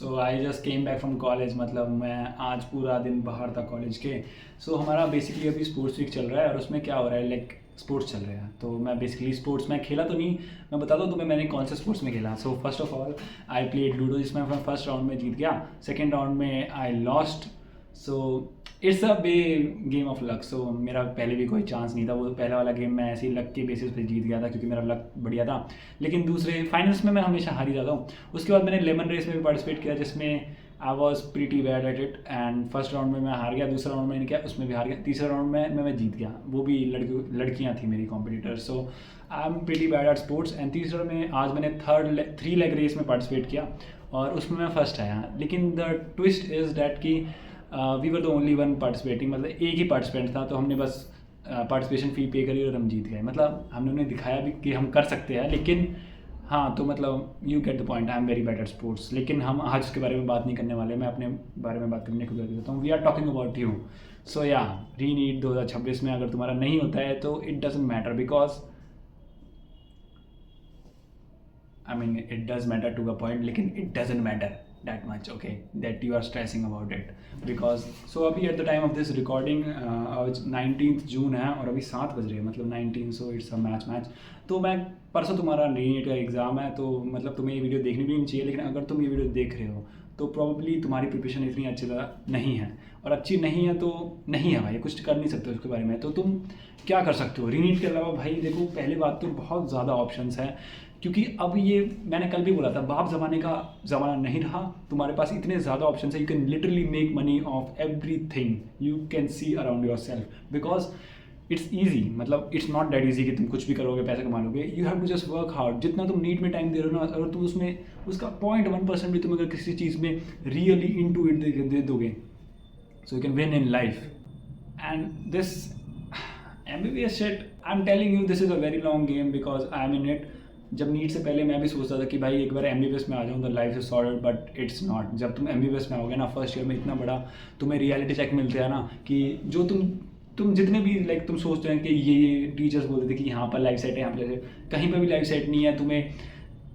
So I just came back from college, मतलब मैं आज पूरा दिन बाहर था कॉलेज के। सो हमारा बेसिकली अभी स्पोर्ट्स वीक चल रहा है और उसमें क्या हो रहा है, लाइक स्पोर्ट्स चल रहे हैं। तो मैं बेसिकली स्पोर्ट्स में खेला तो नहीं, मैं बताता हूँ तुम्हें मैंने कौन से स्पोर्ट्स में खेला। So first of all I played ludo, जिसमें मैं फर्स्ट राउंड में जीत गया। सेकेंड राउंड में I lost. So it's a bay game of luck. So मेरा पहले भी कोई चांस नहीं था, वो पहला वाला गेम मैं ऐसे ही लक के बेसिस पे जीत गया था क्योंकि मेरा लक बढ़िया था। लेकिन दूसरे फाइनल्स में मैं हमेशा हार ही जाता हूँ। उसके बाद मैंने लेमन रेस में भी पार्टिसिपेट किया, जिसमें I was pretty bad at it. And first round में मैं हार गया, दूसरा राउंड में मैंने किया उसमें भी हार गया, तीसरे राउंड में मैं जीत गया। वो भी लड़कियाँ थी मेरी competitor. So I am pretty bad at sports. And तीसरा में आज मैंने थ्री लेग रेस में पार्टिसिपेट किया और उसमें मैं फर्स्ट आया। लेकिन द ट्विस्ट इज़ डैट कि we were the only one participating, मतलब एक ही पार्टिसिपेंट था। तो हमने बस पार्टिसिपेशन फ़ी पे करी और हम जीत गए। मतलब हमने उन्हें दिखाया भी कि हम कर सकते हैं। लेकिन हाँ, तो मतलब you get the point, I am very bad at sports. लेकिन हम आज उसके बारे में बात नहीं करने वाले, मैं अपने बारे में बात करने को देता हूँ। We are talking about you. So yeah re NEET 2026 में अगर तुम्हारा नहीं होता है तो it doesn't matter, because I mean, it does matter to a point, लेकिन it doesn't matter that much, okay, that you are stressing about it. Because so अभी at the time of this recording आज 19th जून है और अभी 7 बज रहे हैं, मतलब 19, so it's a मैच। तो मैं परसों तुम्हारा नीट का एग्ज़ाम है, तो मतलब तुम्हें ये वीडियो देखनी भी नहीं चाहिए। लेकिन अगर तुम ये वीडियो देख रहे हो तो प्रॉब्ली तुम्हारी प्रिपरेशन इतनी अच्छी नहीं है, और अच्छी नहीं है तो नहीं है भाई, कुछ कर नहीं सकते उसके बारे में। तो तुम क्या कर सकते हो रीनीट के अलावा? भाई देखो, पहली बात तो बहुत ज़्यादा ऑप्शंस है, क्योंकि अब ये मैंने कल भी बोला था, बाप ज़माने का ज़माना नहीं रहा। तुम्हारे पास इतने ज़्यादा ऑप्शन है, you can literally make money of every thing you can see around your self, because it's easy. मतलब इट्स नॉट दैट ईजी कि तुम कुछ भी करोगे पैसे कमा लोगे। You have to just work hard. जितना तुम नीट में टाइम दे रहे हो ना, अगर तुम उसमें उसका 0.1% भी तुम अगर किसी चीज़ में रियली इन टू इट दे दोगे, so you can win in life. And this MBBS shit, I'm telling you, this is a very long game because I am in it. जब नीट से पहले मैं भी सोचता था कि भाई एक बार MBBS में आ जाऊँ तो life is sorted, but it's not. जब तुम MBBS में आओगे ना, फर्स्ट ईयर में इतना बड़ा तुम्हें रियलिटी चेक मिलते हैं ना, कि जो तुम जितने भी लाइक तुम सोचते हैं कि ये टीचर्स बोलते थे कि यहाँ पर लाइफ सेट है, यहाँ पर कहीं पर भी लाइफ सेट नहीं है।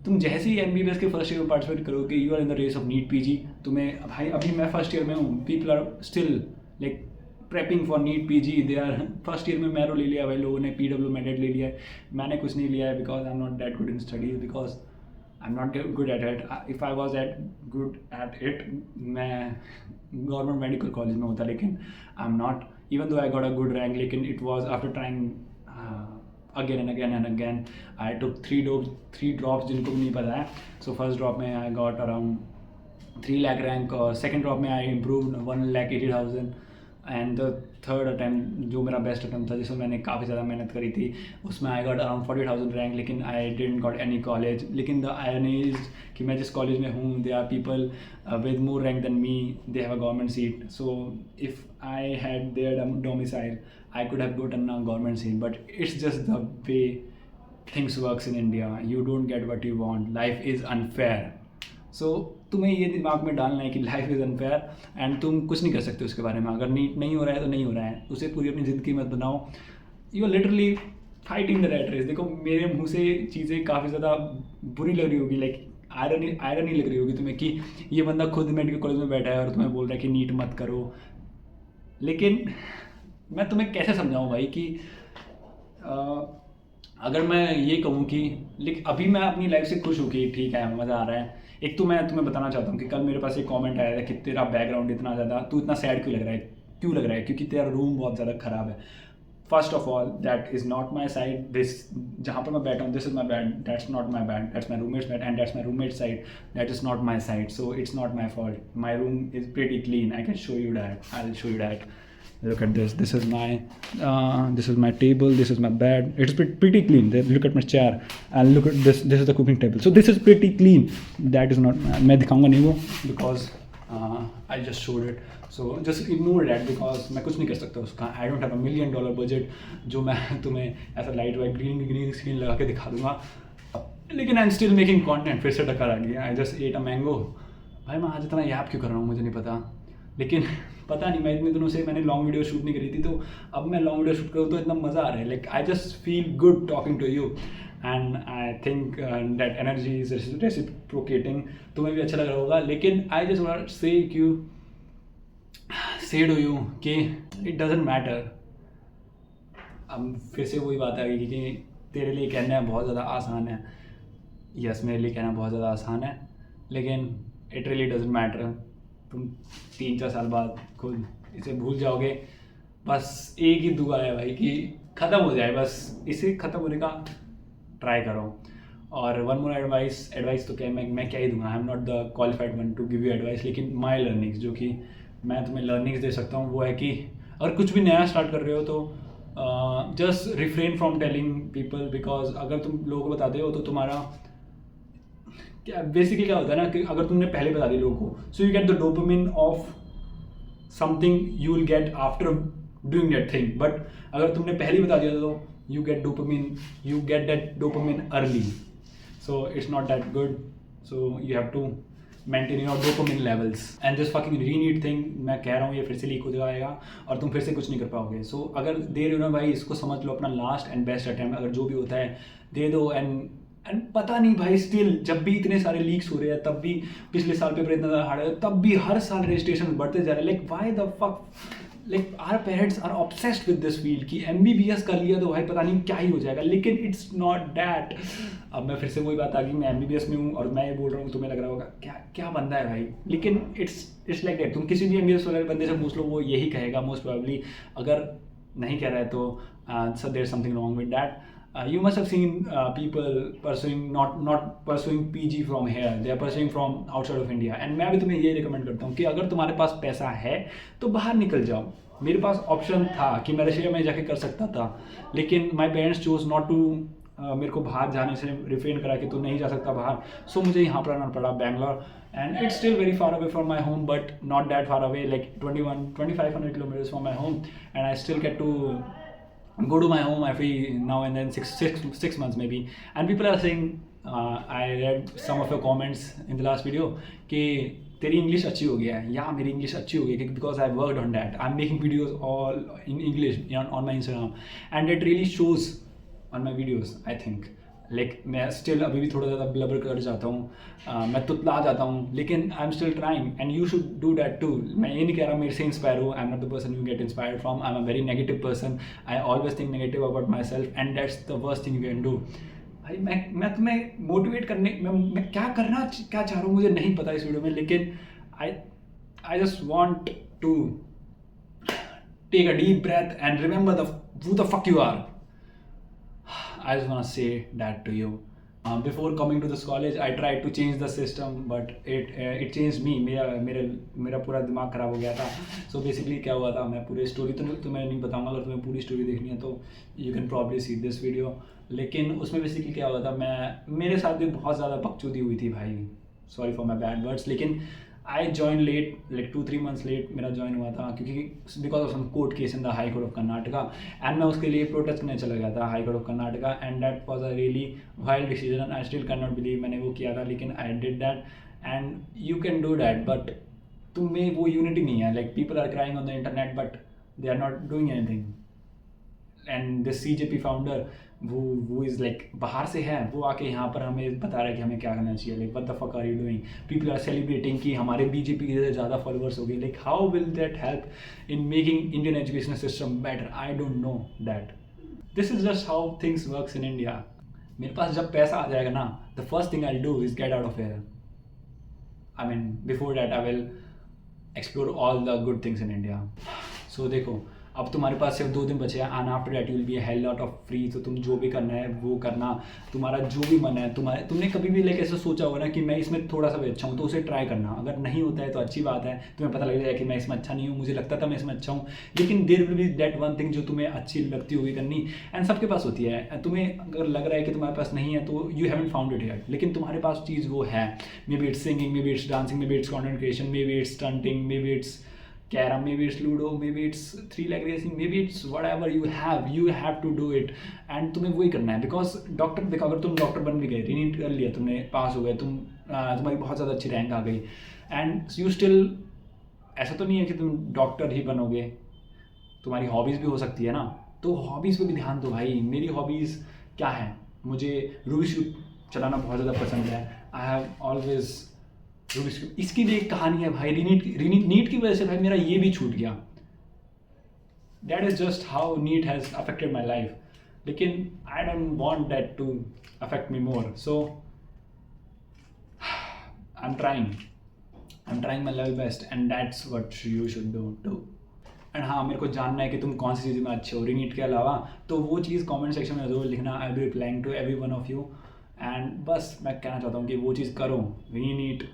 तुम जैसे ही MBBS के फर्स्ट ईयर में पार्टिसिपेट करोगे, you are in the race of NEET PG। तुम्हें भाई अभी मैं फर्स्ट ईयर में हूँ, people are still like prepping for NEET PG। They are first year में मैरो ले लिया भाई लोगों ने, PW मेडेट ले लिया है, मैंने कुछ नहीं लिया है because I am not that good in studies, because I am not good at it. If I was good at it, मैं गवर्नमेंट मेडिकल कॉलेज में होता, लेकिन I am not, even though I got a good rank. लेकिन it was after trying again and again. I took 3 drops, जिनको भी नहीं पता है। सो फर्स्ट ड्रॉप में I got around 3 lakh rank, और सेकेंड ड्रॉप में I improve 1,80,000। And the third attempt, जो मेरा बेस्ट अटैम्प्ट था, जिसमें मैंने काफ़ी ज़्यादा मेहनत करी थी, उसमें आई गॉट अराउंड 40,000 रैंक। लेकिन I didn't got any college. लेकिन द आयरनी इज कि मैं जिस कॉलेज में हूँ, they are people with more rank than me, they have a government seat. So if I had their domicile, I could have gotten a government seat, but it's just the way things works in India. You don't get what you want, life is unfair. So तुम्हें ये दिमाग में डालना है कि life is unfair and तुम कुछ नहीं कर सकते उसके बारे में। अगर नीट नहीं हो रहा है तो नहीं हो रहा है, उसे पूरी अपनी ज़िंदगी मत बनाओ। You are literally fighting the rat race. देखो, मेरे मुंह से चीज़ें काफ़ी ज़्यादा बुरी लग रही होगी, लाइक आयरनी लग रही होगी तुम्हें कि ये बंदा खुद मेडिकल कॉलेज में बैठा है और तुम्हें बोल रहा है कि नीट मत करो। लेकिन मैं तुम्हें कैसे समझाऊँ भाई कि अगर मैं ये कहूँ कि लेकिन अभी मैं अपनी लाइफ से खुश हूँ कि ठीक है, मज़ा आ रहा है। एक तो मैं तुम्हें बताना चाहता हूँ कि कल मेरे पास एक कमेंट आया था कि तेरा बैकग्राउंड इतना ज़्यादा, तू इतना सैड क्यों लग रहा है, क्योंकि तेरा रूम बहुत ज़्यादा ख़राब है। First of all, that is not my side. This जहाँ पर मैं बैठा हूँ, this is my bed, that's not my bed, that's my roommates bed, and that's my roommate side, that is not my side. So it's not my fault. My room is pretty clean, I can show you that, I will show you that. Look at this. This is my table. This is my bed. It's pretty clean. Look at my chair. And look at this. This is the cooking table. So this is pretty clean. That is not. मैं दिखाऊंगा नहीं वो, because I just showed it. So just ignore that, because मैं कुछ नहीं कर सकता उसका. I don't have $1 million budget जो मैं तुम्हें ऐसा लाइट वाइट ग्रीन स्क्रीन लगा के दिखा दूंगा। लेकिन I'm still making content. फिर से टक्कर आ गया. I just ate a mango. भाई मैं आज इतना याद क्यों कर रहा हूँ मुझे नहीं पता, लेकिन पता नहीं, मैं इतने दिनों से मैंने लॉन्ग वीडियो शूट नहीं करी थी, तो अब मैं लॉन्ग वीडियो शूट करूँ तो इतना मज़ा आ रहा है। Like I just feel good talking to you. And I think that energy is reciprocating, तुम्हें भी अच्छा लग रहा होगा। लेकिन I just want say to you कि इट डजेंट मैटर। अब फिर से वही बात आ गई कि तेरे लिए कहना बहुत ज़्यादा आसान है। यस, मेरे लिए कहना बहुत ज़्यादा आसान है, लेकिन इट रियली डजेंट मैटर। तुम 3-4 साल बाद खुद इसे भूल जाओगे। बस एक ही दुआ है भाई कि ख़त्म हो जाए, बस इसे ख़त्म होने का ट्राई करो। और वन मोर एडवाइस तो क्या मैं क्या ही दूंगा, आई am not the qualified one two give you advice, लेकिन माई लर्निंग्स जो कि मैं तुम्हें लर्निंग्स दे सकता हूँ वो है कि अगर कुछ भी नया स्टार्ट कर रहे हो तो just refrain from telling people, because अगर तुम लोगों को बताते हो तो तुम्हारा क्या बेसिकली क्या होता है ना कि अगर तुमने पहले बता दिया लोगों को, so you get the dopamine of something you will get after doing that thing. But अगर तुमने पहले ही बता दिया तो you get that dopamine early, so it's not that good, so you have to maintain your dopamine levels and this fucking re-need thing मैं कह रहा हूँ ये फिर से लीक हो जाएगा और तुम फिर से कुछ नहीं कर पाओगे। so अगर दे रहे हो ना भाई, इसको समझ लो अपना लास्ट एंड बेस्ट अटेम्प्ट, अगर जो भी होता है दे दो। एंड पता नहीं भाई, स्टिल जब भी इतने सारे लीक्स हो रहे हैं, तब भी पिछले साल पेपर इतना ज़्यादा हार्ड है, तब भी हर साल रजिस्ट्रेशन बढ़ते जा रहे हैं। Like why the fuck, like our parents are obsessed with this field कि MBBS कर लिया तो भाई पता नहीं क्या ही हो जाएगा, लेकिन इट्स नॉट दैट। अब मैं फिर से वही बात आ गई, मैं MBBS में हूँ और मैं ये बोल रहा हूँ, तुम्हें लग रहा होगा क्या क्या बंदा है भाई, लेकिन इट्स लाइक दैट। तुम किसी भी MBBS वाले बंदे से पूछ लो, वो यही कहेगा मोस्ट प्रोबेबली। अगर नहीं कह रहा है तो so there something wrong with that. You must have seen people pursuing not pursuing PG from here, they are pursuing from outside of India, and मैं भी तुम्हें ये रिकमेंड करता हूँ कि अगर तुम्हारे पास पैसा है तो बाहर निकल जाओ। मेरे पास ऑप्शन था कि मैं रशिया में जाके कर सकता था, लेकिन my parents choose not to मेरे को बाहर जाने से रिफ्रेन करा कि तू नहीं जा सकता बाहर। सो मुझे यहाँ पर आना पड़ा Bangalore, and it's still very far away from my home, but not that far away, like 2500 kilometers from my home, and I still get to go to my home every now and then, six months maybe. And people are saying, I read some of your comments in the last video कि तेरी English अच्छी हो गया है, या मेरी English अच्छी हो गई है because I worked on that, I am making videos all in English on my Instagram, and it really shows on my videos. I think like मैं स्टिल अभी भी थोड़ा ज़्यादा ब्लबर कर जाता हूँ, मैं तुतला जाता हूँ, लेकिन I am still trying, and you should do that too. मैं ये नहीं कह रहा मेरे से इंस्पायर हो, I am not the person you get inspired from, I am a very negative person, I always think negative about my self, and that's the worst thing you can do. भाई मैं तुम्हें motivate करने, मैं क्या करना क्या चाह रहा हूँ मुझे नहीं पता इस वीडियो में, लेकिन I just want to take a deep breath and remember who the fuck you are. I just want to say that to you. Before coming to this college, I tried to change the system, but it changed me. मेरा पूरा दिमाग खराब हो गया था। So basically क्या हुआ था, मैं पूरी स्टोरी तो मैं नहीं बताऊंगा, अगर तुम्हें पूरी स्टोरी देखनी है तो you can probably see this video। लेकिन उसमें बेसिकली क्या हुआ था, मेरे साथ भी बहुत ज़्यादा बकचोदी हुई थी भाई, sorry for my bad words, लेकिन I join late, like 2-3 months late मेरा ज्वाइन हुआ था, क्योंकि because of some court case in the high court of Karnataka, and मैं उसके लिए प्रोटेस्ट करने चला गया था high court of Karnataka, and that was a really wild decision. I still can not believe मैंने वो किया था, लेकिन I did that, and you can do that, but तुम में वो यूनिटी नहीं है। Like people are crying on the internet but they are not doing anything, and this CJP founder वो इज़ लाइक बाहर से है, वो आके यहाँ पर हमें बता रहा है कि हमें क्या करना चाहिए। Like what the fuck are you doing, people are celebrating कि हमारे BJP के ज़्यादा फॉलोअर्स हो गए। Like how will that help in making Indian education system better? I don't know that, this is just how things works in India. मेरे पास जब पैसा आ जाएगा ना, the first thing I do is get out of here. I mean before that I will explore all the good things in India. So देखो, अब तुम्हारे पास सिर्फ 2 दिन बचे हैं, and after that you will be a hell lot of free. तो तुम जो भी करना है वो करना, तुम्हारा जो भी मन है, तुमने कभी भी लाइक ऐसा सोचा होगा ना कि मैं इसमें थोड़ा सा भी अच्छा हूँ, तो उसे ट्राई करना। अगर नहीं होता है तो अच्छी बात है, तुम्हें पता लग जाएगा कि मैं इसमें अच्छा नहीं हूँ, मुझे लगता था मैं इसमें अच्छा हूँ, लेकिन there will be that one thing जो तुम्हें अच्छी लगती होगी करनी, एंड सबके पास होती है। तुम्हें अगर लग रहा है कि तुम्हारे पास नहीं है तो you haven't found it yet, लेकिन तुम्हारे पास चीज़ वो है। May be it's singing, may be it's dancing, may be it's content creation, may be it's stunting, may be it's carrom, maybe it's ludo, maybe it's 3 leg racing, maybe it's whatever you have to do it, and तुम्हें वही करना है। Because doctor देखो, अगर तुम doctor बन भी गए, रीनीट कर लिया तुमने, पास हो गए, तुम्हारी बहुत ज़्यादा अच्छी रैंक आ गई, एंड यू स्टिल, ऐसा तो नहीं है कि तुम डॉक्टर ही बनोगे, तुम्हारी हॉबीज़ भी हो सकती है ना, तो हॉबीज़ पे भी ध्यान दो भाई। मेरी हॉबीज़ क्या है, मुझे रूबिक्स क्यूब चलाना बहुत ज़्यादा पसंद है. I have always Rubik's cube. इसकी भी एक कहानी है भाई. नीट की वजह से भाई मेरा ये भी छूट गया. That is just how NEET has affected my life. लेकिन I don't want that to affect me more. So I'm trying. I'm trying my level best, and that's what you should do too. And हाँ, मेरे को जानना है कि तुम कौन सी चीज़ में अच्छे हो रीनीट के अलावा, तो वो चीज़ कमेंट सेक्शन में ज़रूर लिखना. I be replying to every one of you. And बस मैं कहना चाहता हूँ कि वो चीज़ करो. Re NEET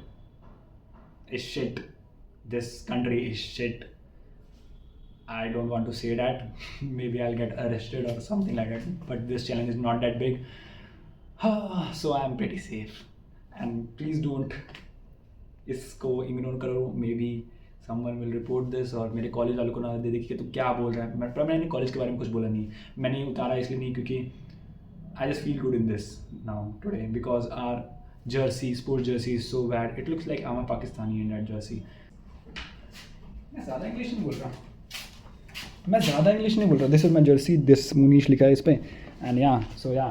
is shit. This country is shit. I don't want to say that. Maybe I'll get arrested or something like that. But this challenge is not that big. So I'm pretty safe. And please don't इसको ignore करो. Maybe someone will report this और मेरे college वालों को ना दे देखिए कि तू क्या बोल रहा है. मैंने कॉलेज के बारे में कुछ बोला नहीं. मैंने उतारा इसलिए नहीं क्योंकि I just feel good in this now today because our jersey, sports jersey is so bad. It looks like I'm a Pakistani in that jersey. मैं ज़्यादा इंग्लिश नहीं बोल रहा. This is my jersey. This Munish लिखा है इस पे. And yeah so yeah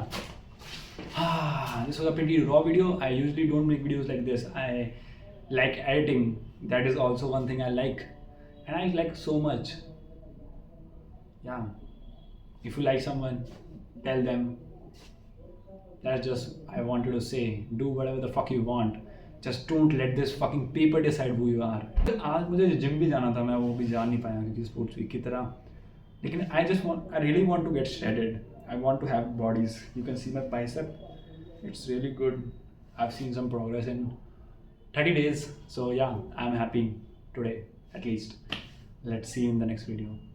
this was a pretty raw video. I usually don't make videos like this. I like editing. That is also one thing I like and I like so much. Yeah if you like someone tell them. That's just I wanted to say. Do whatever the fuck you want. Just don't let this fucking paper decide who you are. आज मुझे gym भी जाना था, मैं वो भी जा नहीं पाया क्योंकि स्पोर्ट्स वीक की तरह. लेकिन I really want to get shredded. I want to have bodies. You can see my bicep. It's really good. I have seen some progress in 30 days. So yeah, I am happy today at least. Let's see you in the next video.